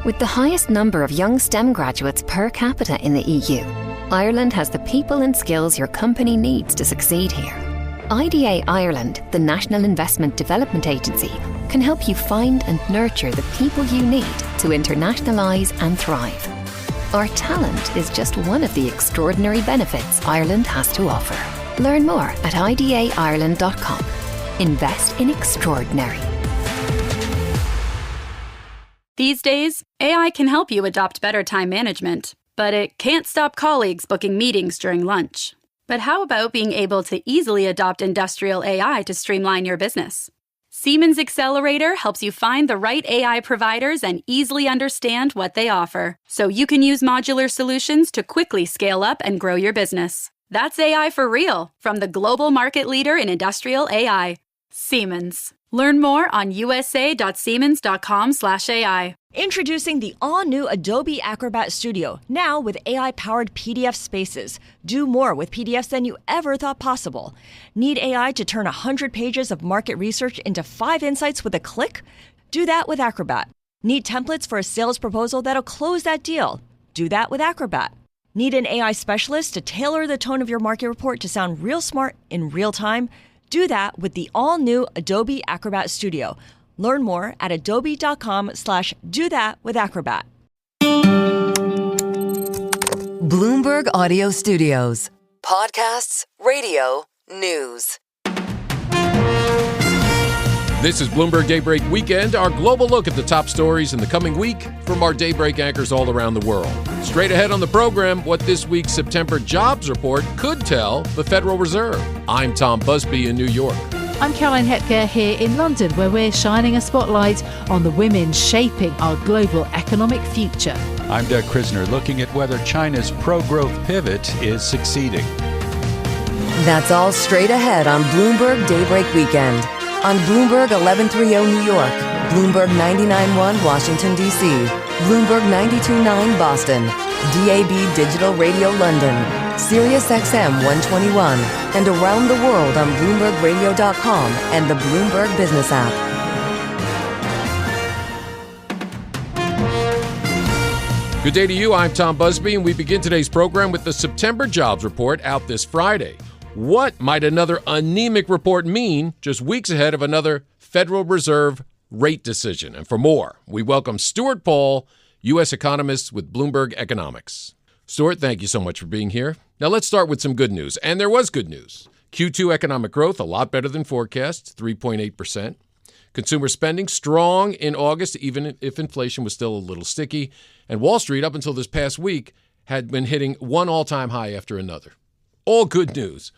With the highest number of young STEM graduates per capita in the EU, Ireland has the people and skills your company needs to succeed here. IDA Ireland, the National Investment Development Agency, can help you find and nurture the people you need to internationalise and thrive. Our talent is just one of the extraordinary benefits Ireland has to offer. Learn more at idaireland.com. Invest in extraordinary. These days, AI can help you adopt better time management, but it can't stop colleagues booking meetings during lunch. But how about being able to easily adopt industrial AI to streamline your business? Siemens Accelerator helps you find the right AI providers and easily understand what they offer, so you can use modular solutions to quickly scale up and grow your business. That's AI for real, from the global market leader in industrial AI, Siemens. Learn more on usa.siemens.com/AI. Introducing the all-new Adobe Acrobat Studio, now with AI-powered PDF spaces. Do more with PDFs than you ever thought possible. Need AI to turn 100 pages of market research into 5 insights with a click? Do that with Acrobat. Need templates for a sales proposal that'll close that deal? Do that with Acrobat. Need an AI specialist to tailor the tone of your market report to sound real smart in real time? Do that with the all-new Adobe Acrobat Studio. Learn more at adobe.com/do-that-with-Acrobat. Bloomberg Audio Studios. Podcasts, radio, news. This is Bloomberg Daybreak Weekend, our global look at the top stories in the coming week from our Daybreak anchors all around the world. Straight ahead on the program, what this week's September jobs report could tell the Federal Reserve. I'm Tom Busby in New York. I'm Caroline Hepker here in London, where we're shining a spotlight on the women shaping our global economic future. I'm Doug Krisner, looking at whether China's pro-growth pivot is succeeding. That's all straight ahead on Bloomberg Daybreak Weekend. On Bloomberg 1130 New York, Bloomberg 99.1 Washington, D.C., Bloomberg 92.9 Boston, DAB Digital Radio London, Sirius XM 121, and around the world on BloombergRadio.com and the Bloomberg Business app. Good day to you. I'm Tom Busby, and we begin today's program with the September jobs report out this Friday. What might another anemic report mean just weeks ahead of another Federal Reserve rate decision? And for more, we welcome Stuart Paul, U.S. economist with Bloomberg Economics. Stuart, thank you so much for being here. Now let's start with some good news. And there was good news. Q2 economic growth, a lot better than forecast, 3.8%. Consumer spending strong in August, even if inflation was still a little sticky. And Wall Street, up until this past week, had been hitting one all-time high after another. All good news.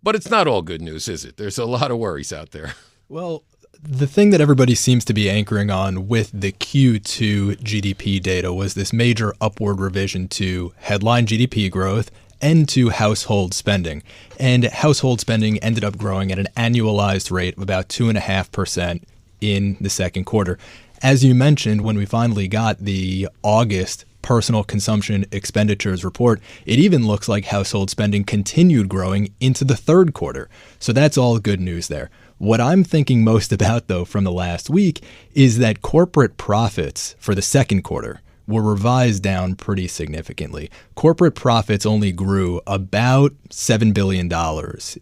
But it's not all good news, is it? There's a lot of worries out there. Well, the thing that everybody seems to be anchoring on with the Q2 GDP data was this major upward revision to headline GDP growth and to household spending. And household spending ended up growing at an annualized rate of about 2.5% in the second quarter. As you mentioned, when we finally got the August personal consumption expenditures report, it even looks like household spending continued growing into the third quarter. So that's all good news there. What I'm thinking most about, though, from the last week is that corporate profits for the second quarter were revised down pretty significantly. Corporate profits only grew about $7 billion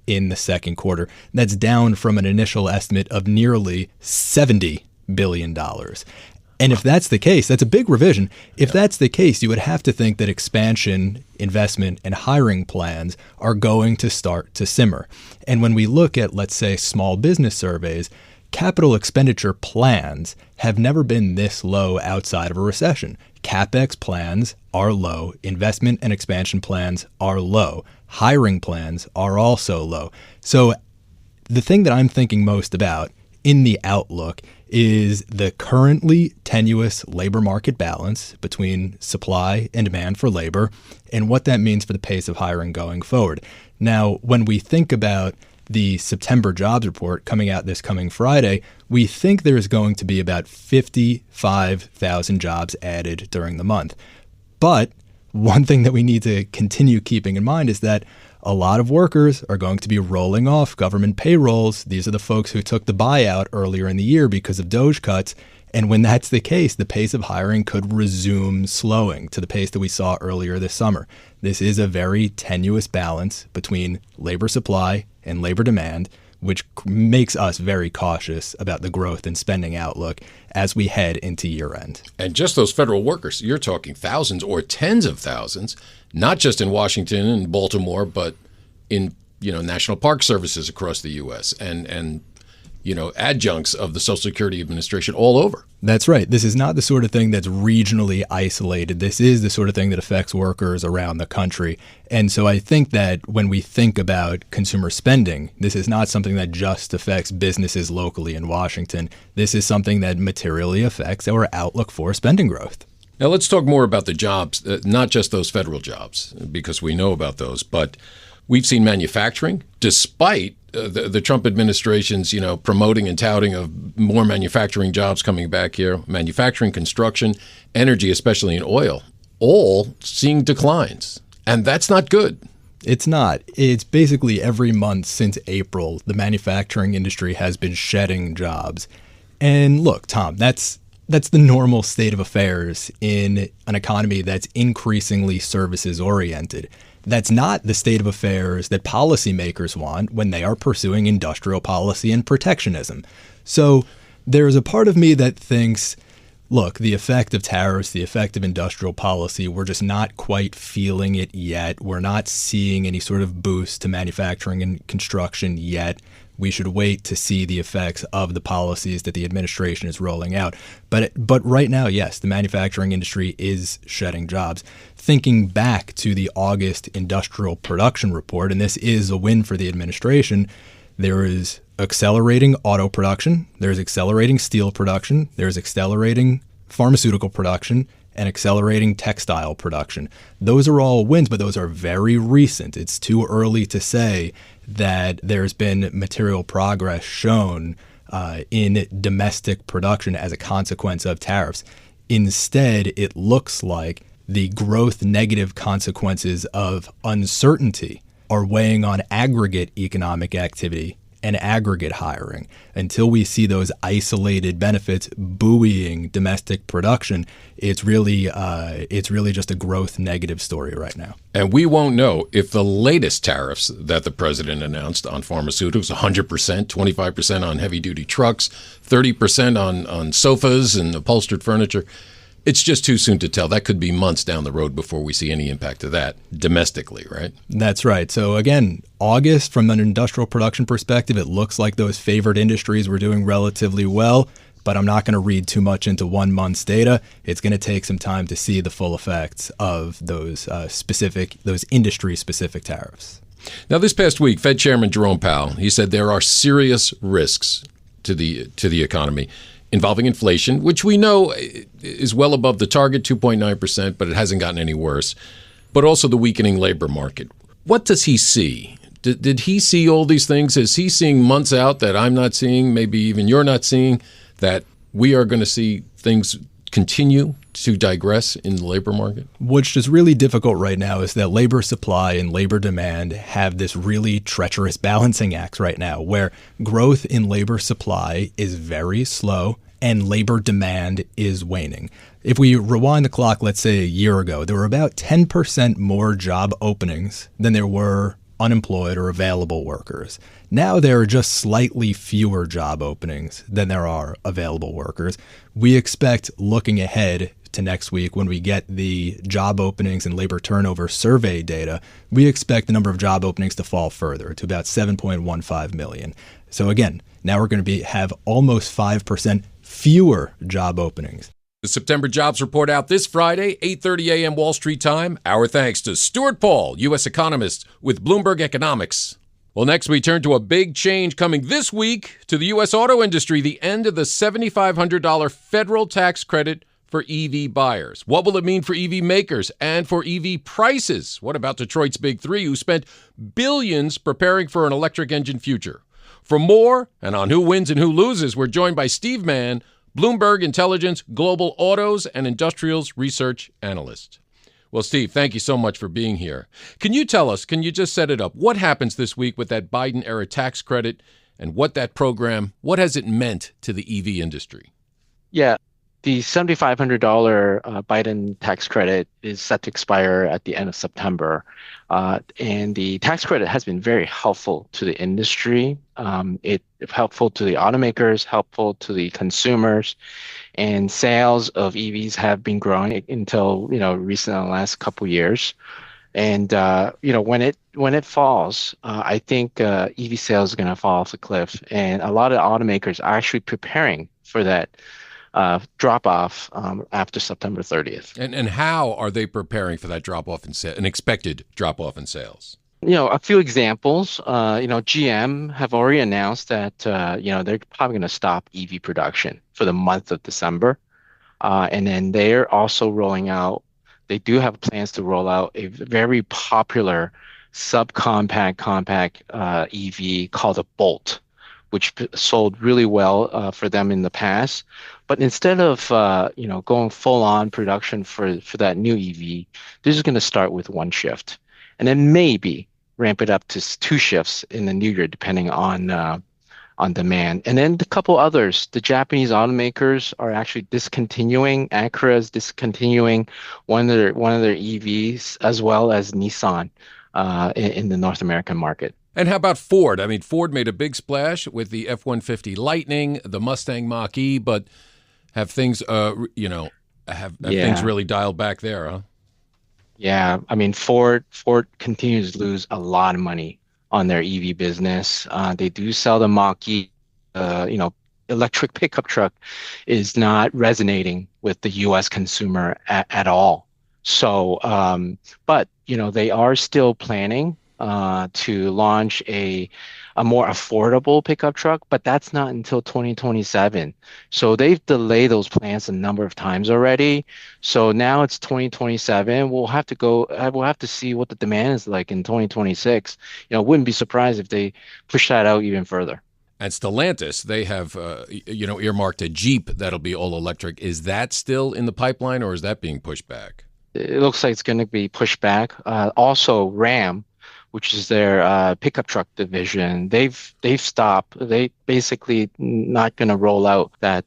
in the second quarter. That's down from an initial estimate of nearly $70 billion. And if that's the case, that's a big revision. If that's the case, you would have to think that expansion, investment, and hiring plans are going to start to simmer. And when we look at, let's say, small business surveys, capital expenditure plans have never been this low outside of a recession. CapEx plans are low. Investment and expansion plans are low. Hiring plans are also low. So the thing that I'm thinking most about in the outlook is the currently tenuous labor market balance between supply and demand for labor and what that means for the pace of hiring going forward. Now, when we think about the September jobs report coming out this coming Friday, we think there is going to be about 55,000 jobs added during the month. But one thing that we need to continue keeping in mind is that a lot of workers are going to be rolling off government payrolls. These are the folks who took the buyout earlier in the year because of DOGE cuts, And when that's the case, the pace of hiring could resume slowing to the pace that we saw earlier this summer. This is a very tenuous balance between labor supply and labor demand, which makes us very cautious about the growth and spending outlook as we head into year end. And just those federal workers, you're talking thousands or tens of thousands, not just in Washington and Baltimore, but in national park services across the U.S. and adjuncts of the Social Security Administration all over. That's right. This is not the sort of thing that's regionally isolated. This is the sort of thing that affects workers around the country. And so I think that when we think about consumer spending, this is not something that just affects businesses locally in Washington. This is something that materially affects our outlook for spending growth. Now let's talk more about the jobs, not just those federal jobs, because we know about those, but we've seen manufacturing, despite the Trump administration's, promoting and touting of more manufacturing jobs coming back here, manufacturing, construction, energy, especially in oil, all seeing declines. And that's not good. It's not. It's basically every month since April, the manufacturing industry has been shedding jobs. And look, Tom, that's the normal state of affairs in an economy that's increasingly services oriented. That's not the state of affairs that policymakers want when they are pursuing industrial policy and protectionism. So there's a part of me that thinks, look, the effect of tariffs, the effect of industrial policy, we're just not quite feeling it yet. We're not seeing any sort of boost to manufacturing and construction yet. We should wait to see the effects of the policies that the administration is rolling out. But right now, yes, the manufacturing industry is shedding jobs. Thinking back to the August industrial production report, and this is a win for the administration, there is accelerating auto production, there's accelerating steel production, there's accelerating pharmaceutical production, and accelerating textile production. Those are all wins, but those are very recent. It's too early to say that there's been material progress shown in domestic production as a consequence of tariffs. Instead, it looks like the growth negative consequences of uncertainty are weighing on aggregate economic activity and aggregate hiring. Until we see those isolated benefits buoying domestic production, it's really just a growth negative story right now. And we won't know if the latest tariffs that the president announced on pharmaceuticals, 100%, 25% on heavy-duty trucks, 30% on sofas and upholstered furniture, it's just too soon to tell. That could be months down the road before we see any impact of that domestically, right? That's right. So again, August, from an industrial production perspective, it looks like those favored industries were doing relatively well, but I'm not going to read too much into 1 month's data. It's going to take some time to see the full effects of those industry-specific tariffs. Now, this past week, Fed Chairman Jerome Powell, he said there are serious risks to the economy involving inflation, which we know is well above the target, 2.9%, but it hasn't gotten any worse, but also the weakening labor market. What does he see? Did he see all these things? Is he seeing months out that I'm not seeing, maybe even you're not seeing, that we are going to see things continue to digress in the labor market? What's just really difficult right now is that labor supply and labor demand have this really treacherous balancing act right now, where growth in labor supply is very slow and labor demand is waning. If we rewind the clock, let's say a year ago, there were about 10% more job openings than there were unemployed or available workers. Now there are just slightly fewer job openings than there are available workers. We expect, looking ahead to next week when we get the job openings and labor turnover survey data, we expect the number of job openings to fall further to about 7.15 million. So again, now we're going to have almost 5% fewer job openings. The September jobs report out this Friday, 8:30 a.m. Wall Street time. Our thanks to Stuart Paul, U.S. economist with Bloomberg Economics. Well, next we turn to a big change coming this week to the U.S. auto industry, the end of the $7,500 federal tax credit for EV buyers. What will it mean for EV makers and for EV prices? What about Detroit's Big Three, who spent billions preparing for an electric engine future? For more, and on who wins and who loses, we're joined by Steve Mann, Bloomberg Intelligence Global Autos and Industrials Research Analyst. Well, Steve, thank you so much for being here. Can you tell us, can you just set it up, what happens this week with that Biden-era tax credit and what that program, what has it meant to the EV industry? Yeah, the $7,500 Biden tax credit is set to expire at the end of September. And the tax credit has been very helpful to the industry. It's helpful to the automakers, helpful to the consumers, and sales of EVs have been growing until, recent in the last couple years. And when it falls, I think EV sales are going to fall off the cliff, and a lot of automakers are actually preparing for that drop off after September 30th. And how are they preparing for that drop off in an expected drop off in sales? A few examples. GM have already announced that they're probably going to stop EV production for the month of December, and then they're also rolling out. They do have plans to roll out a very popular subcompact compact EV called a Bolt, which sold really well for them in the past. But instead of going full on production for that new EV, they're just going to start with one shift, and then maybe ramp it up to two shifts in the new year, depending on demand. And then a couple others. The Japanese automakers are actually discontinuing. Acura is discontinuing one of their EVs, as well as Nissan in the North American market. And how about Ford? I mean, Ford made a big splash with the F-150 Lightning, the Mustang Mach-E, but have things, have things really dialed back there, huh? Yeah, I mean, Ford continues to lose a lot of money on their EV business. They do sell the Mach-E. Electric pickup truck is not resonating with the U.S. consumer at all. So, but they are still planning to launch a more affordable pickup truck, but that's not until 2027. So they've delayed those plans a number of times already. So now it's 2027. We'll have to see what the demand is like in 2026. Wouldn't be surprised if they push that out even further. And Stellantis, they have, earmarked a Jeep that'll be all electric. Is that still in the pipeline, or is that being pushed back? It looks like it's going to be pushed back. Also, Ram, which is their pickup truck division, they've stopped. They basically not going to roll out that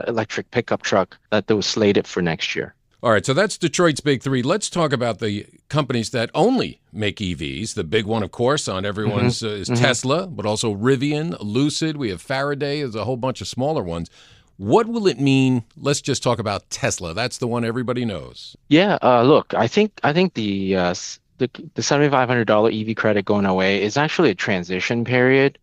electric pickup truck that was slated for next year. All right, so that's Detroit's big three. Let's talk about the companies that only make EVs. The big one, of course, on everyone's is Tesla, but also Rivian, Lucid. We have Faraday. There's a whole bunch of smaller ones. What will it mean? Let's just talk about Tesla. That's the one everybody knows. Yeah, look, I think the $7,500 EV credit going away is actually a transition period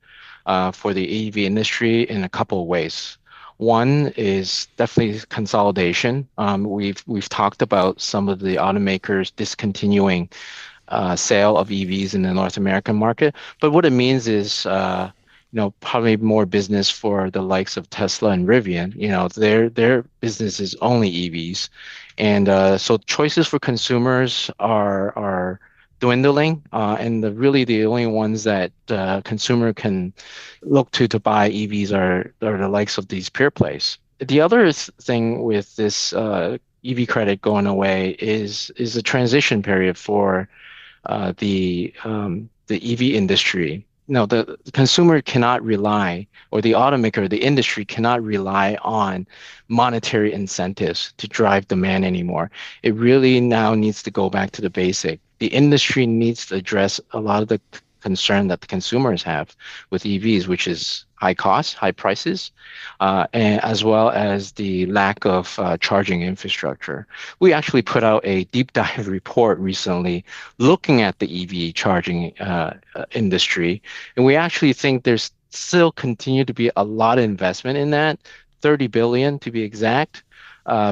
for the EV industry in a couple of ways. One is definitely consolidation. We've talked about some of the automakers discontinuing sale of EVs in the North American market, but what it means is probably more business for the likes of Tesla and Rivian. Their business is only EVs, and so choices for consumers are dwindling, and the only ones that consumer can look to buy EVs are the likes of these pure plays. The other thing with this EV credit going away is a transition period for the EV industry. The consumer cannot rely, or the automaker, the industry cannot rely on monetary incentives to drive demand anymore. It really now needs to go back to the basic. The industry needs to address a lot of the concern that the consumers have with EVs, which is high costs, high prices, and as well as the lack of charging infrastructure. We actually put out a deep dive report recently looking at the EV charging industry, and we actually think there's still continue to be a lot of investment in that, $30 billion to be exact,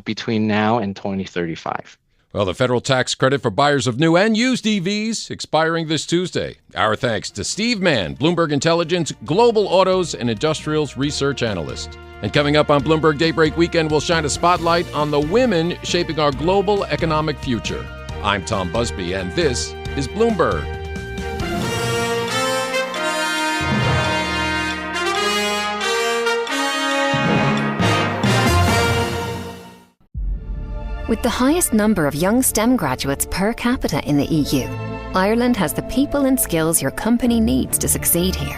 between now and 2035. Well, the federal tax credit for buyers of new and used EVs expiring this Tuesday. Our thanks to Steve Mann, Bloomberg Intelligence Global Autos and Industrials Research Analyst. And coming up on Bloomberg Daybreak Weekend, we'll shine a spotlight on the women shaping our global economic future. I'm Tom Busby, and this is Bloomberg. With the highest number of young STEM graduates per capita in the EU, Ireland has the people and skills your company needs to succeed here.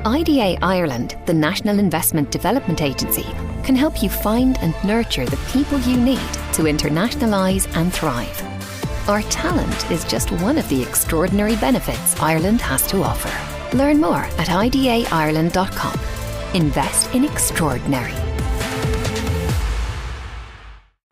IDA Ireland, the National Investment Development Agency, can help you find and nurture the people you need to internationalise and thrive. Our talent is just one of the extraordinary benefits Ireland has to offer. Learn more at idaireland.com. Invest in extraordinary.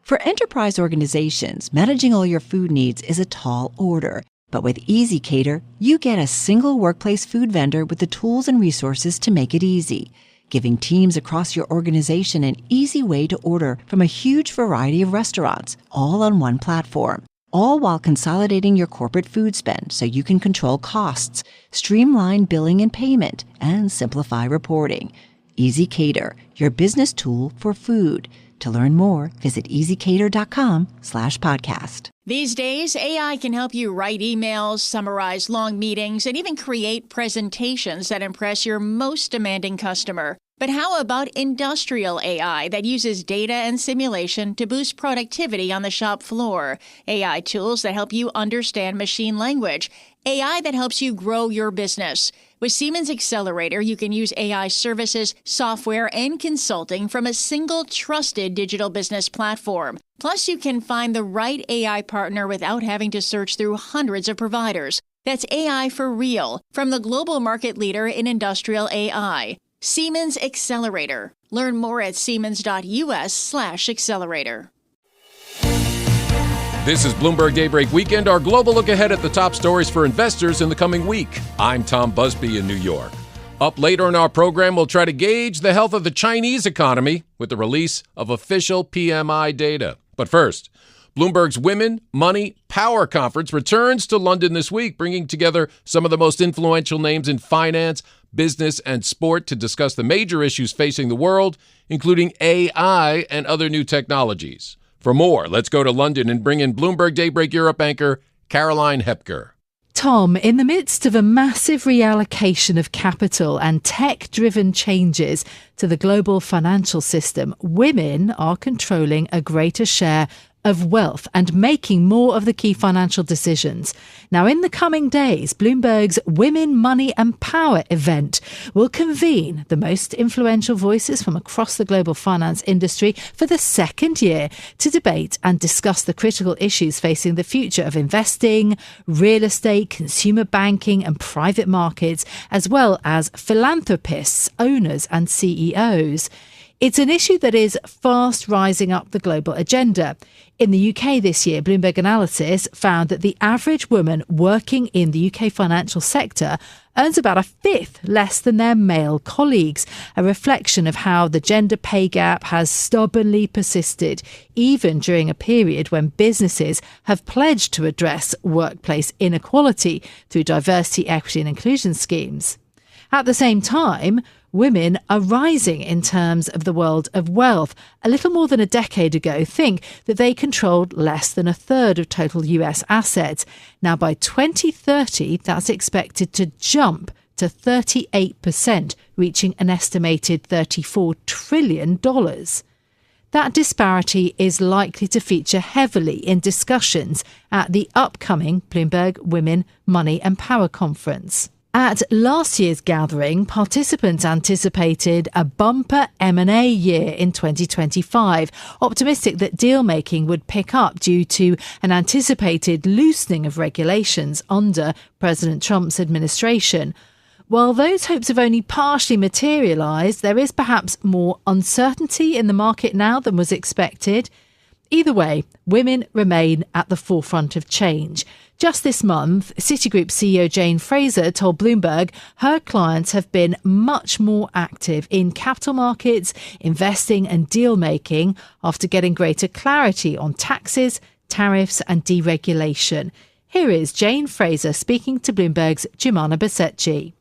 For enterprise organizations, managing all your food needs is a tall order. But with EasyCater, you get a single workplace food vendor with the tools and resources to make it easy, giving teams across your organization an easy way to order from a huge variety of restaurants, all on one platform, all while consolidating your corporate food spend so you can control costs, streamline billing and payment, and simplify reporting. EasyCater, your business tool for food. To learn more, visit easycater.com/podcast. These days, AI can help you write emails, summarize long meetings, and even create presentations that impress your most demanding customer. But how about industrial AI that uses data and simulation to boost productivity on the shop floor? AI tools that help you understand machine language. AI that helps you grow your business. With Siemens Accelerator, you can use AI services, software, and consulting from a single trusted digital business platform. Plus, you can find the right AI partner without having to search through hundreds of providers. That's AI for real, from the global market leader in industrial AI. Siemens Accelerator. Learn more at siemens.us/accelerator. This is Bloomberg Daybreak Weekend, our global look ahead at the top stories for investors in the coming week. I'm Tom Busby in New York. Up later in our program, we'll try to gauge the health of the Chinese economy with the release of official PMI data. But first, Bloomberg's Women, Money, Power Conference returns to London this week, bringing together some of the most influential names in finance, business, and sport to discuss the major issues facing the world, including AI and other new technologies. For more, let's go to London and bring in Bloomberg Daybreak Europe anchor Caroline Hepker. Tom, in the midst of a massive reallocation of capital and tech-driven changes to the global financial system, women are controlling a greater share of wealth and making more of the key financial decisions. Now, in the coming days, Bloomberg's Women, Money and Power event will convene the most influential voices from across the global finance industry for the second year to debate and discuss the critical issues facing the future of investing, real estate, consumer banking and private markets, as well as philanthropists, owners and CEOs. It's an issue that is fast rising up the global agenda. In the UK this year, Bloomberg Analysis found that the average woman working in the UK financial sector earns about a fifth less than their male colleagues, a reflection of how the gender pay gap has stubbornly persisted, even during a period when businesses have pledged to address workplace inequality through diversity, equity and inclusion schemes. At the same time, women are rising in terms of the world of wealth. A little more than a decade ago, think that they controlled less than a third of total US assets. Now, by 2030, that's expected to jump to 38%, reaching an estimated $34 trillion. That disparity is likely to feature heavily in discussions at the upcoming Bloomberg Women, Money and Power Conference. At last year's gathering, participants anticipated a bumper M&A year in 2025, optimistic that deal-making would pick up due to an anticipated loosening of regulations under President Trump's administration. While those hopes have only partially materialised, there is perhaps more uncertainty in the market now than was expected. Either way, women remain at the forefront of change. Just this month, Citigroup CEO Jane Fraser told Bloomberg her clients have been much more active in capital markets, investing and deal-making after getting greater clarity on taxes, tariffs and deregulation. Here is Jane Fraser speaking to Bloomberg's Jumana Basecci.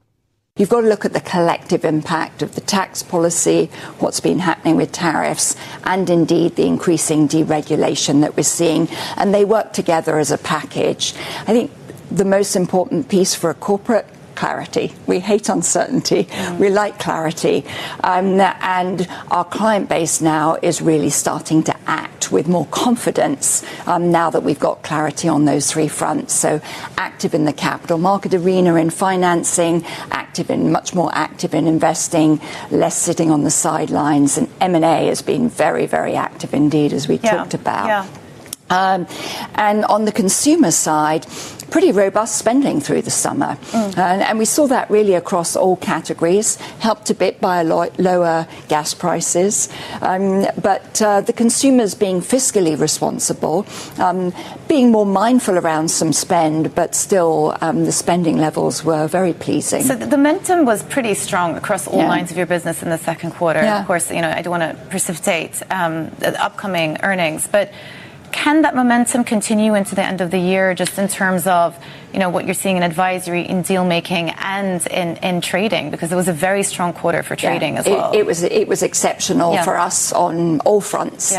You've got to look at the collective impact of the tax policy, what's been happening with tariffs, and indeed the increasing deregulation that we're seeing. And they work together as a package. I think the most important piece for a corporate, clarity. We hate uncertainty. We like clarity. And our client base now is really starting to act with more confidence now that we've got clarity on those three fronts. So active in the capital market arena, in financing, active much more active in investing, less sitting on the sidelines, and M&A has been very, very active indeed, as we talked about. Yeah. And on the consumer side, pretty robust spending through the summer. And we saw that really across all categories, helped a bit by lower gas prices. But the consumers being fiscally responsible, being more mindful around some spend, but still the spending levels were very pleasing. So the momentum was pretty strong across all lines of your business in the second quarter. Of course, I don't want to precipitate the upcoming earnings, but can that momentum continue into the end of the year, just in terms of, what you're seeing in advisory, in deal making, and in trading? Because it was a very strong quarter for trading as well. It was exceptional for us on all fronts.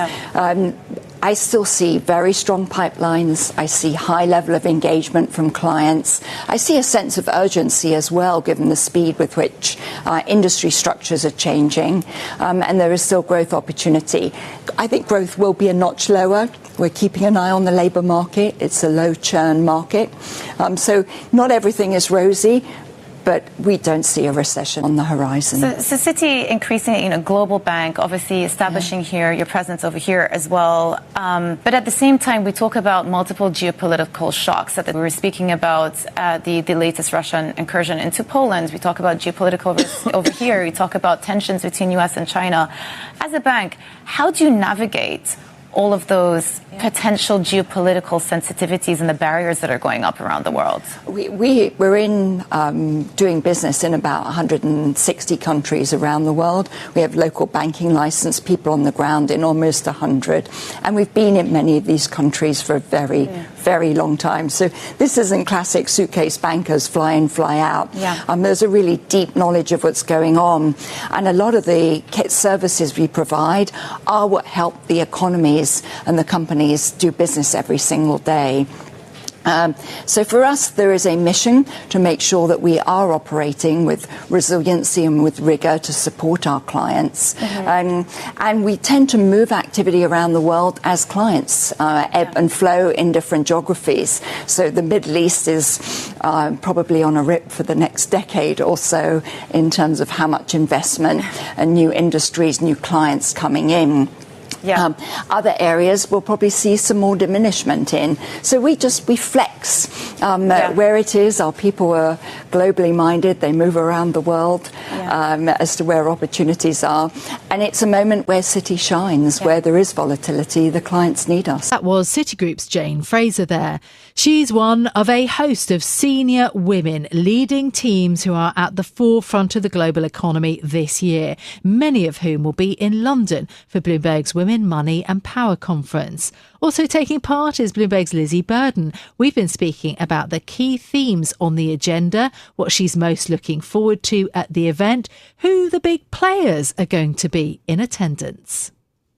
I still see very strong pipelines. I see high level of engagement from clients. I see a sense of urgency as well, given the speed with which industry structures are changing. And there is still growth opportunity. I think growth will be a notch lower. We're keeping an eye on the labour market. It's a low churn market. So not everything is rosy, but we don't see a recession on the horizon. So Citi increasing, global bank, obviously establishing here your presence over here as well. But at the same time, we talk about multiple geopolitical shocks. That we were speaking about the latest Russian incursion into Poland. We talk about geopolitical risk over here. We talk about tensions between US and China. As a bank, how do you navigate all of those potential geopolitical sensitivities and the barriers that are going up around the world? We're in doing business in about 160 countries around the world. We have local banking license, people on the ground in almost 100. And we've been in many of these countries for a very, very long time. So this isn't classic suitcase bankers fly in, fly out. There's a really deep knowledge of what's going on. And a lot of the services we provide are what help the economies and the companies do business every single day. So for us, there is a mission to make sure that we are operating with resiliency and with rigor to support our clients. And we tend to move activity around the world as clients ebb and flow in different geographies. So the Middle East is probably on a rip for the next decade or so in terms of how much investment and new industries, new clients coming in. Other areas we'll probably see some more diminishment in. So we flex where it is. Our people are globally minded. They move around the world as to where opportunities are. And it's a moment where Citi shines, where there is volatility. The clients need us. That was Citigroup's Jane Fraser there. She's one of a host of senior women leading teams who are at the forefront of the global economy this year, many of whom will be in London for Bloomberg's Women, Money and Power conference. Also taking part is Bloomberg's Lizzie Burden. We've been speaking about the key themes on the agenda, what she's most looking forward to at the event, who the big players are going to be in attendance.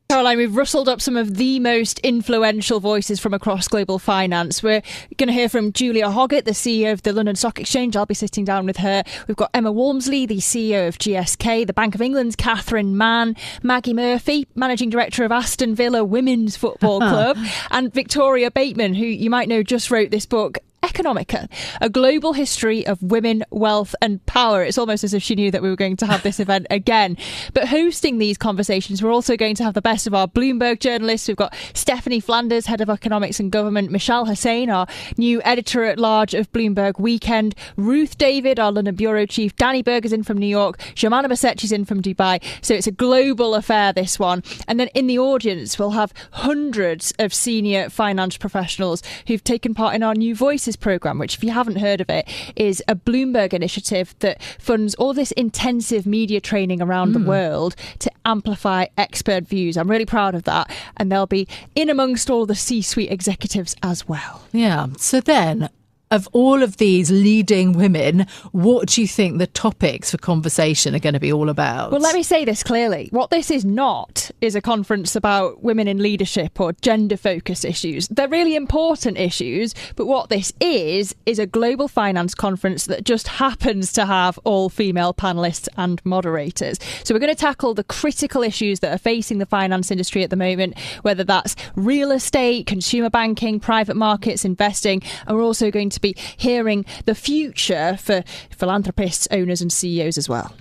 Caroline, we've rustled up some of the most influential voices from across global finance. We're going to hear from Julia Hoggett, the CEO of the London Stock Exchange. I'll be sitting down with her. We've got Emma Walmsley, the CEO of GSK, the Bank of England's Catherine Mann, Maggie Murphy, Managing Director of Aston Villa Women's Football Club, and Victoria Bateman, who you might know just wrote this book, Economica, a global history of women, wealth and power. It's almost as if she knew that we were going to have this event again. But hosting these conversations, we're also going to have the best of our Bloomberg journalists. We've got Stephanie Flanders, Head of Economics and Government, Michelle Hussain, our new Editor-at-Large of Bloomberg Weekend, Ruth David, our London Bureau Chief, Danny Berger's in from New York, Jomana Masechi's in from Dubai. So it's a global affair, this one. And then in the audience, we'll have hundreds of senior finance professionals who've taken part in our New Voices programme, which, if you haven't heard of it, is a Bloomberg initiative that funds all this intensive media training around the world to amplify expert views. I'm really proud of that. And they'll be in amongst all the C-suite executives as well. Yeah. So then, of all of these leading women, what do you think the topics for conversation are going to be all about? Well, let me say this clearly. What this is not is a conference about women in leadership or gender-focused issues. They're really important issues, but what this is a global finance conference that just happens to have all female panellists and moderators. So we're going to tackle the critical issues that are facing the finance industry at the moment, whether that's real estate, consumer banking, private markets, investing, and we're also going to to be hearing the future for philanthropists, owners and CEOs as well.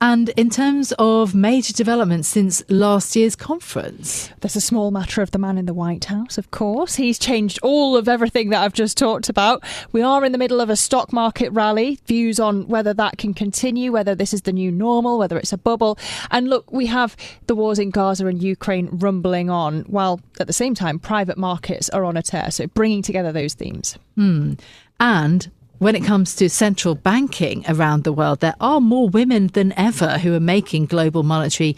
And in terms of major developments since last year's conference? There's a small matter of the man in the White House, of course. He's changed all of everything that I've just talked about. We are in the middle of a stock market rally. Views on whether that can continue, whether this is the new normal, whether it's a bubble. And look, we have the wars in Gaza and Ukraine rumbling on, while at the same time, private markets are on a tear. So bringing together those themes. And when it comes to central banking around the world, there are more women than ever who are making global monetary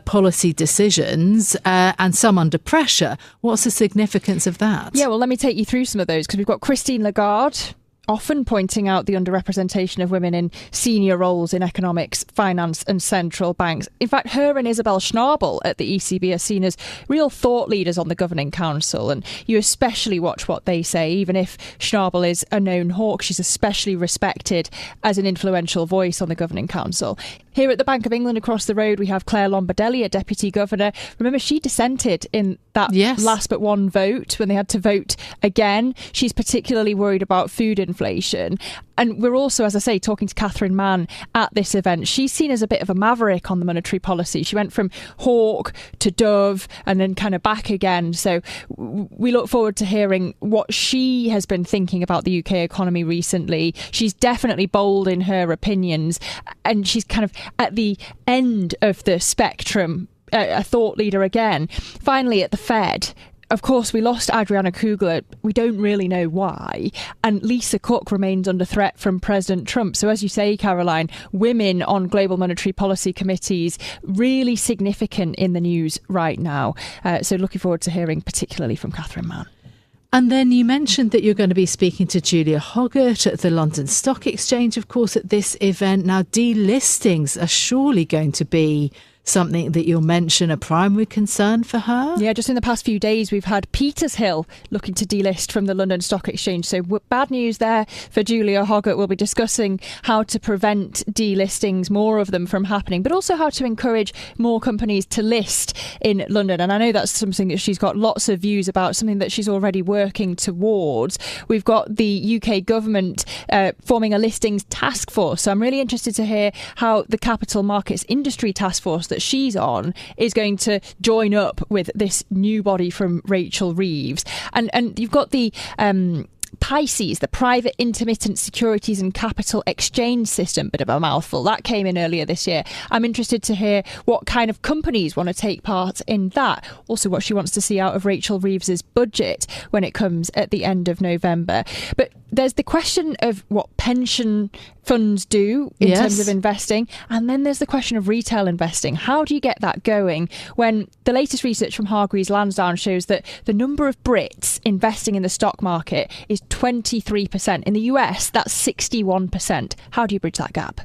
policy decisions, and some under pressure. What's the significance of that? Yeah, well, let me take you through some of those, because we've got Christine Lagarde often pointing out the underrepresentation of women in senior roles in economics, finance and central banks. In fact, her and Isabel Schnabel at the ECB are seen as real thought leaders on the Governing Council, and you especially watch what they say. Even if Schnabel is a known hawk, she's especially respected as an influential voice on the Governing Council. Here at the Bank of England across the road, we have Claire Lombardelli, a deputy governor. Remember, she dissented in that last but one vote when they had to vote again. She's particularly worried about food inflation. And we're also, as I say, talking to Catherine Mann at this event. She's seen as a bit of a maverick on the monetary policy. She went from hawk to dove and then kind of back again. So we look forward to hearing what she has been thinking about the UK economy recently. She's definitely bold in her opinions, and she's kind of at the end of the spectrum, a thought leader again. Finally, at the Fed, of course, we lost Adriana Kugler. We don't really know why. And Lisa Cook remains under threat from President Trump. So as you say, Caroline, women on global monetary policy committees, really significant in the news right now. So looking forward to hearing particularly from Catherine Mann. And then you mentioned that you're going to be speaking to Julia Hoggett at the London Stock Exchange, of course, at this event. Now, delistings are surely going to be something that you'll mention a primary concern for her? Yeah, just in the past few days, we've had Petershill looking to delist from the London Stock Exchange. So bad news there for Julia Hoggett. We'll be discussing how to prevent delistings, more of them from happening, but also how to encourage more companies to list in London. And I know that's something that she's got lots of views about, something that she's already working towards. We've got the UK government forming a listings task force. So I'm really interested to hear how the Capital Markets Industry Task Force that she's on is going to join up with this new body from Rachel Reeves. And you've got the PISES, the Private Intermittent Securities and Capital Exchange System, bit of a mouthful. That came in earlier this year. I'm interested to hear what kind of companies want to take part in that. Also what she wants to see out of Rachel Reeves's budget when it comes at the end of November. But there's the question of what pension funds do in terms of investing. And then there's the question of retail investing. How do you get that going when the latest research from Hargreaves Lansdown shows that the number of Brits investing in the stock market is 23%. In the US, that's 61%. How do you bridge that gap?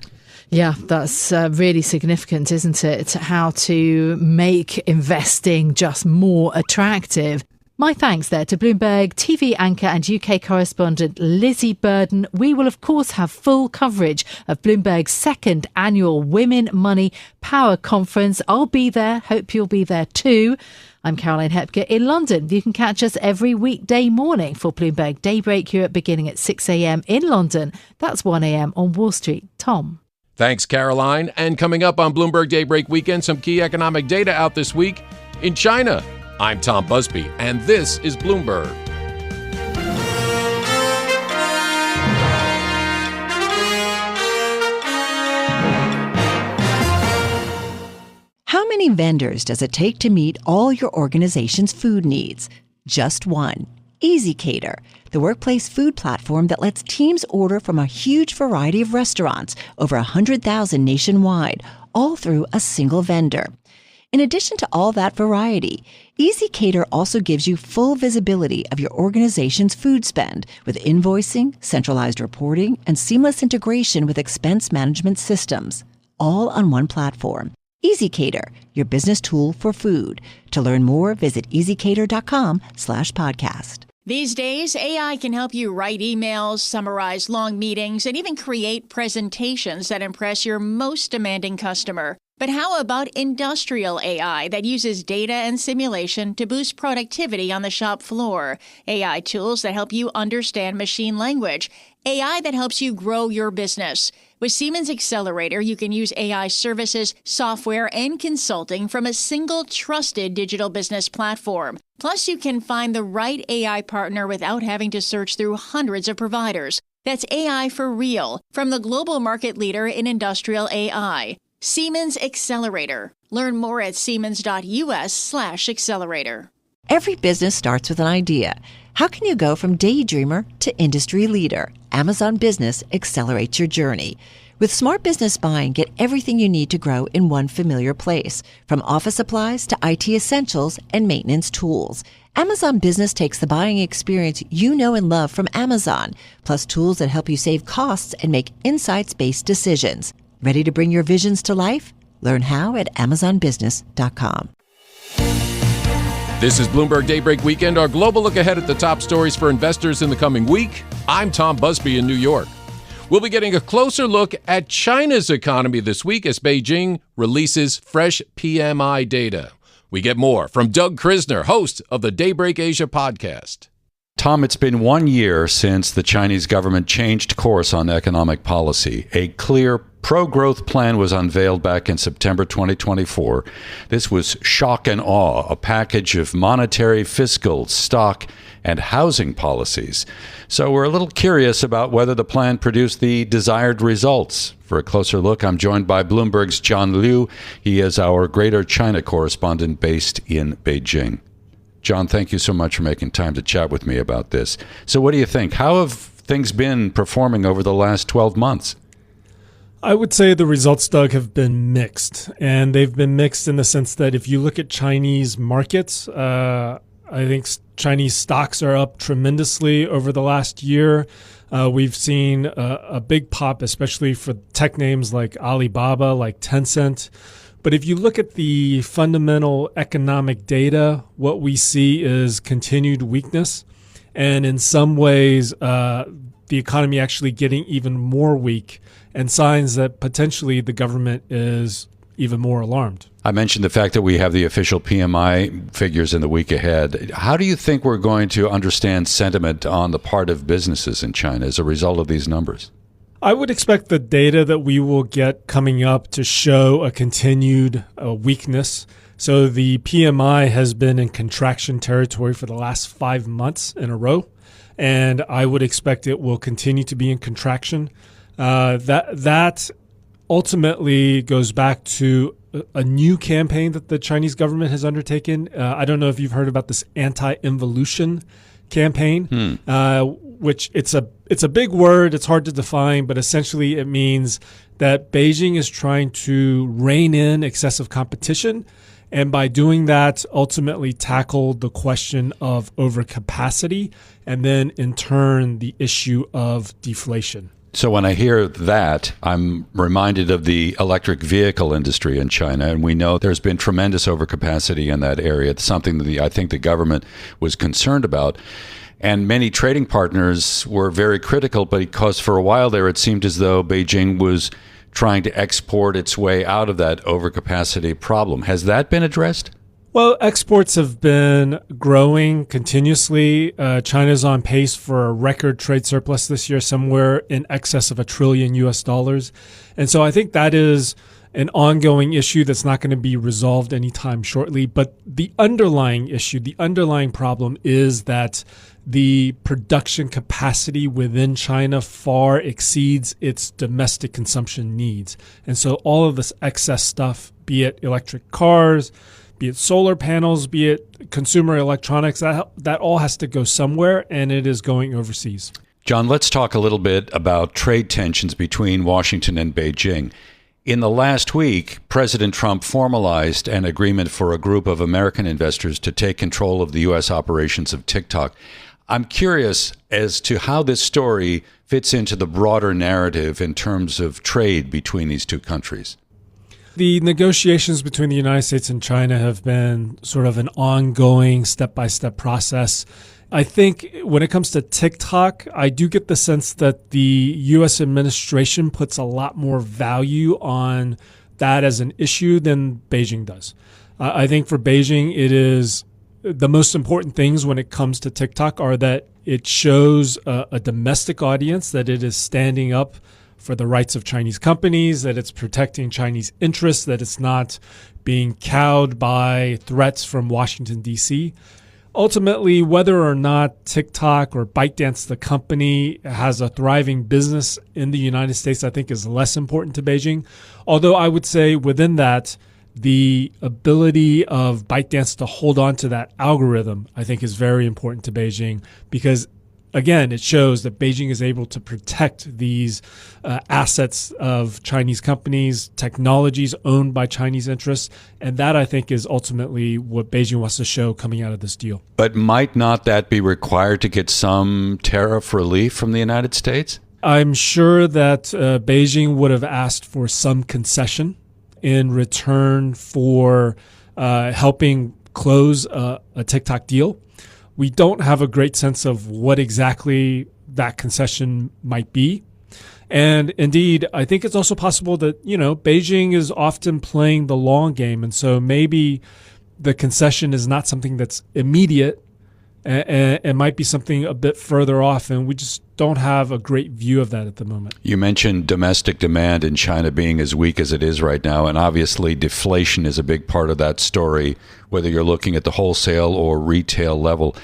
Yeah, that's really significant, isn't it? How to make investing just more attractive. My thanks there to Bloomberg TV anchor and UK correspondent Lizzie Burden. We will, of course, have full coverage of Bloomberg's second annual Women Money Power Conference. I'll be there. Hope you'll be there too. I'm Caroline Hepker in London. You can catch us every weekday morning for Bloomberg Daybreak Europe beginning at 6 a.m. in London. That's 1 a.m. on Wall Street. Tom. Thanks, Caroline. And coming up on Bloomberg Daybreak Weekend, some key economic data out this week in China. I'm Tom Busby, and this is Bloomberg. How many vendors does it take to meet all your organization's food needs? Just one. EasyCater, the workplace food platform that lets teams order from a huge variety of restaurants, over 100,000 nationwide, all through a single vendor. In addition to all that variety, EasyCater also gives you full visibility of your organization's food spend with invoicing, centralized reporting, and seamless integration with expense management systems, all on one platform. EasyCater, your business tool for food. To learn more, visit easycater.com/podcast. These days, AI can help you write emails, summarize long meetings, and even create presentations that impress your most demanding customer. But how about industrial AI that uses data and simulation to boost productivity on the shop floor? AI tools that help you understand machine language. AI that helps you grow your business. With Siemens Accelerator, you can use AI services, software, and consulting from a single trusted digital business platform. Plus, you can find the right AI partner without having to search through hundreds of providers. That's AI for real, from the global market leader in industrial AI. Siemens Accelerator. Learn more at siemens.us/accelerator. Every business starts with an idea. How can you go from daydreamer to industry leader? Amazon Business accelerates your journey. With smart business buying, get everything you need to grow in one familiar place, from office supplies to IT essentials and maintenance tools. Amazon Business takes the buying experience you know and love from Amazon, plus tools that help you save costs and make insights-based decisions. Ready to bring your visions to life? Learn how at amazonbusiness.com. This is Bloomberg Daybreak Weekend, our global look ahead at the top stories for investors in the coming week. I'm Tom Busby in New York. We'll be getting a closer look at China's economy this week as Beijing releases fresh PMI data. We get more from Doug Krisner, host of the Daybreak Asia podcast. Tom, it's been 1 year since the Chinese government changed course on economic policy. A clear pro-growth plan was unveiled back in September 2024. This was shock and awe, a package of monetary, fiscal, stock, and housing policies. So we're a little curious about whether the plan produced the desired results. For a closer look, I'm joined by Bloomberg's John Liu. He is our Greater China correspondent based in Beijing. John, thank you so much for making time to chat with me about this. So what do you think? How have things been performing over the last 12 months? I would say the results, Doug, have been mixed. And they've been mixed in the sense that if you look at Chinese markets, I think Chinese stocks are up tremendously over the last year. We've seen a big pop, especially for tech names like Alibaba, like Tencent. But if you look at the fundamental economic data, what we see is continued weakness. And in some ways, the economy actually getting even more weak, and signs that potentially the government is even more alarmed. I mentioned the fact that we have the official PMI figures in the week ahead. How do you think we're going to understand sentiment on the part of businesses in China as a result of these numbers? I would expect the data that we will get coming up to show a continued weakness. So the PMI has been in contraction territory for the last 5 months in a row, and I would expect it will continue to be in contraction. That ultimately goes back to a new campaign that the Chinese government has undertaken. I don't know if you've heard about this anti-involution campaign, which it's a big word. It's hard to define, but essentially it means that Beijing is trying to rein in excessive competition, and by doing that, ultimately tackle the question of overcapacity, and then in turn the issue of deflation. So when I hear that, I'm reminded of the electric vehicle industry in China, and we know there's been tremendous overcapacity in that area. It's something that I think the government was concerned about. And many trading partners were very critical, because for a while there it seemed as though Beijing was trying to export its way out of that overcapacity problem. Has that been addressed? Well, exports have been growing continuously. China's on pace for a record trade surplus this year, somewhere in excess of $1 trillion. And so I think that is an ongoing issue that's not going to be resolved anytime shortly. But the underlying issue, the underlying problem is that the production capacity within China far exceeds its domestic consumption needs. And so all of this excess stuff, be it electric cars, be it solar panels, be it consumer electronics, that all has to go somewhere, and it is going overseas. John, let's talk a little bit about trade tensions between Washington and Beijing. In the last week, President Trump formalized an agreement for a group of American investors to take control of the U.S. operations of TikTok. I'm curious as to how this story fits into the broader narrative in terms of trade between these two countries. The negotiations between the United States and China have been sort of an ongoing step-by-step process. I think when it comes to TikTok, I do get the sense that the U.S. administration puts a lot more value on that as an issue than Beijing does. I think for Beijing, it is the most important things when it comes to TikTok are that it shows a domestic audience that it is standing up for the rights of Chinese companies, that it's protecting Chinese interests, that it's not being cowed by threats from Washington, D.C. Ultimately, whether or not TikTok or ByteDance, the company, has a thriving business in the United States, I think is less important to Beijing. Although I would say within that, the ability of ByteDance to hold on to that algorithm, I think, is very important to Beijing because, again, it shows that Beijing is able to protect these assets of Chinese companies, technologies owned by Chinese interests. And that, I think, is ultimately what Beijing wants to show coming out of this deal. But might not that be required to get some tariff relief from the United States? I'm sure that Beijing would have asked for some concession in return for helping close a TikTok deal. We don't have a great sense of what exactly that concession might be. And indeed, I think it's also possible that, Beijing is often playing the long game. And so maybe the concession is not something that's immediate. It might be something a bit further off, and we just don't have a great view of that at the moment. You mentioned domestic demand in China being as weak as it is right now, and obviously deflation is a big part of that story, whether you're looking at the wholesale or retail level.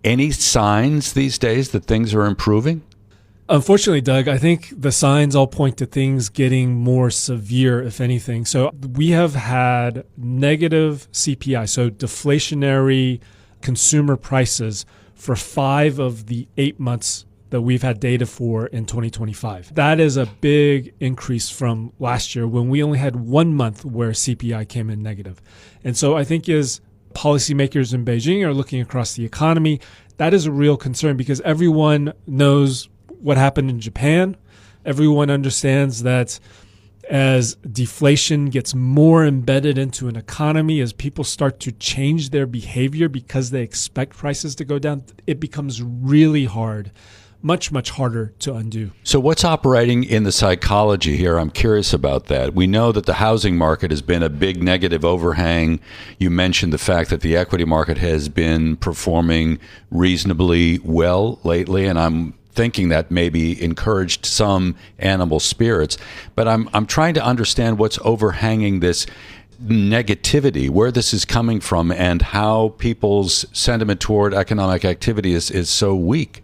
Any signs these days that things are improving? Unfortunately, Doug, I think the signs all point to things getting more severe, if anything. So we have had negative CPI, so deflationary consumer prices for 5 of the 8 months that we've had data for in 2025. That is a big increase from last year when we only had 1 month where CPI came in negative. And so I think as policymakers in Beijing are looking across the economy, that is a real concern because everyone knows what happened in Japan. Everyone understands that as deflation gets more embedded into an economy, as people start to change their behavior because they expect prices to go down, it becomes really hard, much, much harder to undo. So what's operating in the psychology here? I'm curious about that. We know that the housing market has been a big negative overhang. You mentioned the fact that the equity market has been performing reasonably well lately, and I'm thinking that maybe encouraged some animal spirits. But I'm trying to understand what's overhanging this negativity, where this is coming from, and how people's sentiment toward economic activity is so weak.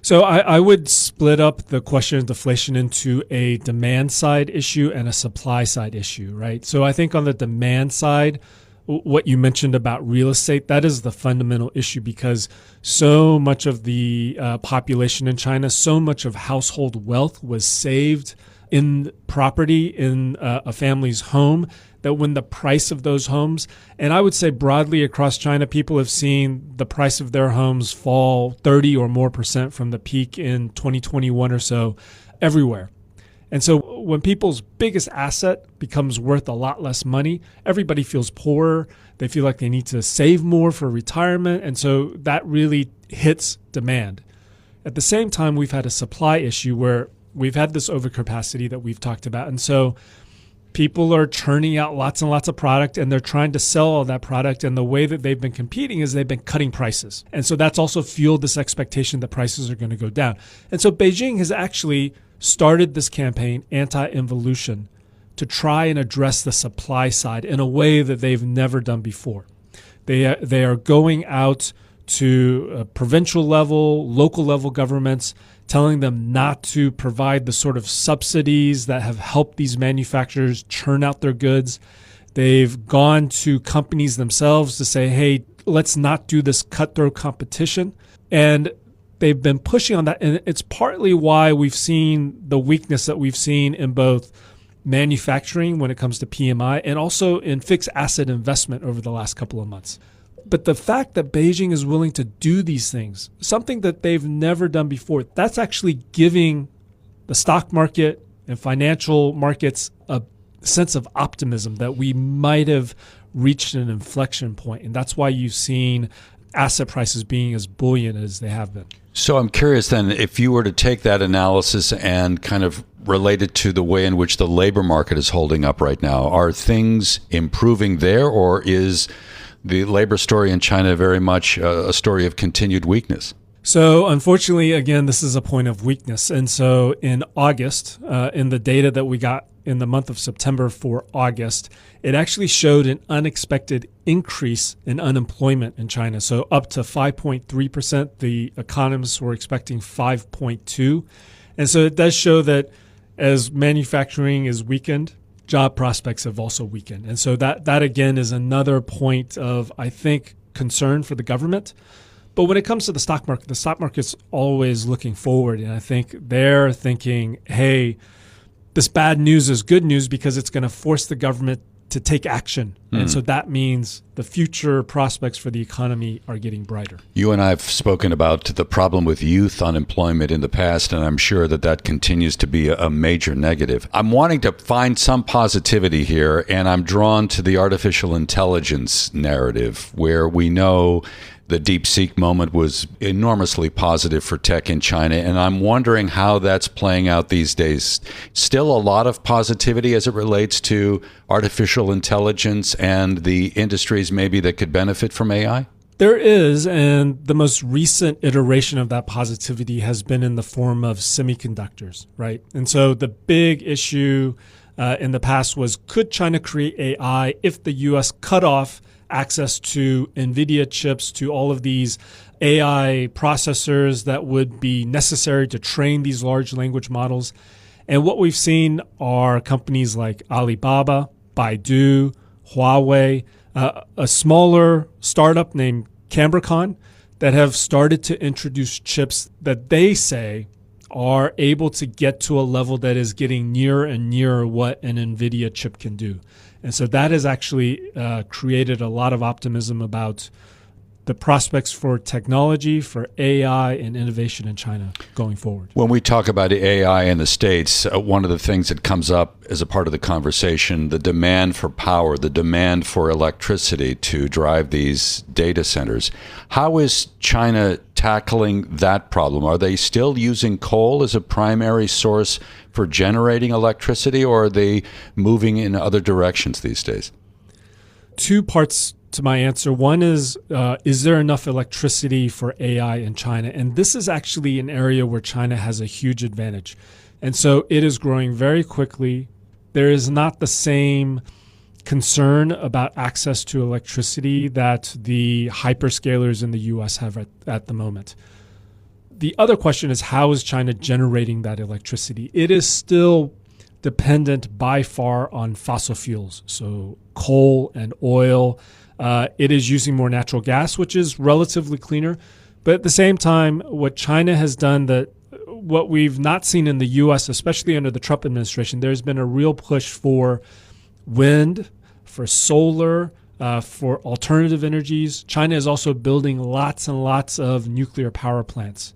So I would split up the question of deflation into a demand side issue and a supply side issue, right? So I think on the demand side, what you mentioned about real estate, that is the fundamental issue because so much of the population in China, so much of household wealth was saved in property in a family's home, that when the price of those homes, and I would say broadly across China, people have seen the price of their homes fall 30 or more % from the peak in 2021 or so everywhere. And so when people's biggest asset becomes worth a lot less money, everybody feels poorer. They feel like they need to save more for retirement. And so that really hits demand. At the same time, we've had a supply issue where we've had this overcapacity that we've talked about. And so people are churning out lots and lots of product and they're trying to sell all that product. And the way that they've been competing is they've been cutting prices. And so that's also fueled this expectation that prices are going to go down. And so Beijing has actually started this campaign, anti-involution, to try and address the supply side in a way that they've never done before. They are going out to provincial level, local level governments, telling them not to provide the sort of subsidies that have helped these manufacturers churn out their goods. They've gone to companies themselves to say, hey, let's not do this cutthroat competition. And they've been pushing on that, and it's partly why we've seen the weakness that we've seen in both manufacturing when it comes to PMI and also in fixed asset investment over the last couple of months. But the fact that Beijing is willing to do these things, something that they've never done before, that's actually giving the stock market and financial markets a sense of optimism that we might have reached an inflection point. And that's why you've seen asset prices being as buoyant as they have been. So I'm curious then, if you were to take that analysis and kind of related to the way in which the labor market is holding up right now. Are things improving there, or is the labor story in China very much a story of continued weakness? So unfortunately, again, this is a point of weakness. And so in August, in the data that we got in the month of September for August, it actually showed an unexpected increase in unemployment in China. So up to 5.3%. The economists were expecting 5.2%. And so it does show that as manufacturing is weakened, job prospects have also weakened. And so that again is another point of, I think, concern for the government. But when it comes to the stock market's always looking forward. And I think they're thinking, hey, this bad news is good news because it's going to force the government to take action. And so that means the future prospects for the economy are getting brighter. You and I have spoken about the problem with youth unemployment in the past, and I'm sure that continues to be a major negative. I'm wanting to find some positivity here, and I'm drawn to the artificial intelligence narrative, where we know the DeepSeek moment was enormously positive for tech in China, and I'm wondering how that's playing out these days. Still a lot of positivity as it relates to artificial intelligence and the industries maybe that could benefit from AI? There is, and the most recent iteration of that positivity has been in the form of semiconductors, right? And so the big issue in the past was, could China create AI if the U.S. cut off access to NVIDIA chips, to all of these AI processors that would be necessary to train these large language models? And what we've seen are companies like Alibaba, Baidu, Huawei, a smaller startup named Cambricon that have started to introduce chips that they say are able to get to a level that is getting nearer and nearer what an NVIDIA chip can do. And so that has actually created a lot of optimism about the prospects for technology, for AI and innovation in China going forward. When we talk about AI in the States, one of the things that comes up as a part of the conversation, the demand for power, the demand for electricity to drive these data centers. How is China tackling that problem? Are they still using coal as a primary source for generating electricity, or are they moving in other directions these days? Two parts to my answer. One is there enough electricity for AI in China? And this is actually an area where China has a huge advantage. And so it is growing very quickly. There is not the same concern about access to electricity that the hyperscalers in the U.S. have at the moment. The other question is, how is China generating that electricity? It is still dependent by far on fossil fuels, so coal and oil. It is using more natural gas, which is relatively cleaner. But at the same time, what China has done that what we've not seen in the U.S., especially under the Trump administration, there's been a real push for wind, for solar, for alternative energies. China is also building lots and lots of nuclear power plants.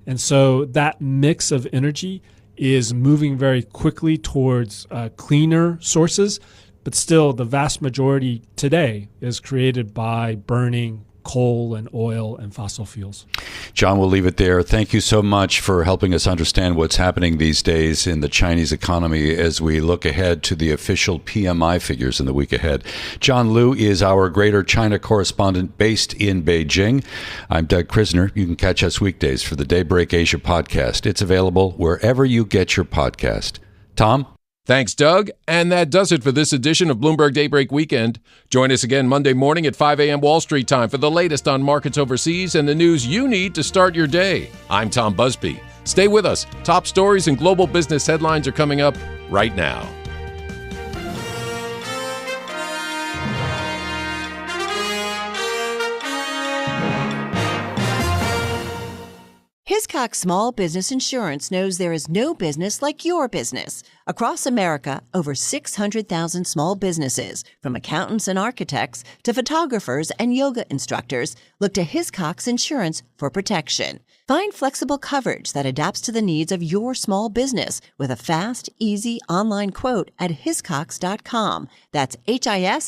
And so that mix of energy is moving very quickly towards cleaner sources. But still, the vast majority today is created by burning coal and oil and fossil fuels. John, we'll leave it there. Thank you so much for helping us understand what's happening these days in the Chinese economy as we look ahead to the official PMI figures in the week ahead. John Liu is our Greater China correspondent based in Beijing. I'm Doug Krisner. You can catch us weekdays for the Daybreak Asia podcast. It's available wherever you get your podcast. Tom? Thanks, Doug. And that does it for this edition of Bloomberg Daybreak Weekend. Join us again Monday morning at 5 a.m. Wall Street time for the latest on markets overseas and the news you need to start your day. I'm Tom Busby. Stay with us. Top stories and global business headlines are coming up right now. Hiscox Small Business Insurance knows there is no business like your business. Across America, over 600,000 small businesses, from accountants and architects to photographers and yoga instructors, look to Hiscox Insurance for protection. Find flexible coverage that adapts to the needs of your small business with a fast, easy online quote at hiscox.com. That's HISCOX.com.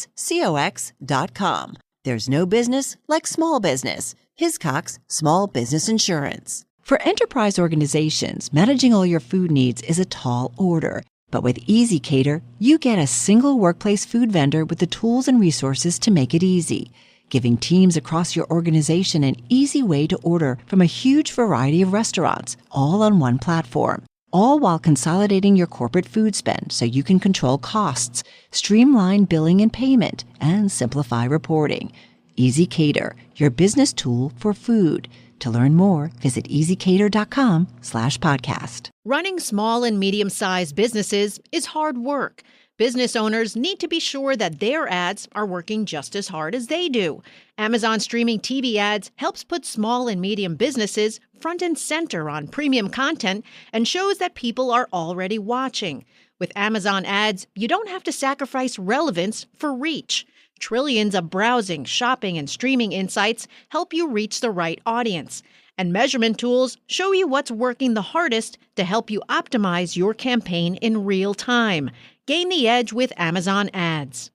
There's no business like small business. Hiscox Small Business Insurance. For enterprise organizations, managing all your food needs is a tall order. But with EasyCater, you get a single workplace food vendor with the tools and resources to make it easy, giving teams across your organization an easy way to order from a huge variety of restaurants, all on one platform. All while consolidating your corporate food spend so you can control costs, streamline billing and payment, and simplify reporting. EasyCater, your business tool for food. To learn more, visit easycater.com/podcast. Running small and medium-sized businesses is hard work. Business owners need to be sure that their ads are working just as hard as they do. Amazon Streaming TV Ads helps put small and medium businesses front and center on premium content and shows that people are already watching. With Amazon Ads, you don't have to sacrifice relevance for reach. Trillions of browsing, shopping, and streaming insights help you reach the right audience. And measurement tools show you what's working the hardest to help you optimize your campaign in real time. Gain the edge with Amazon Ads.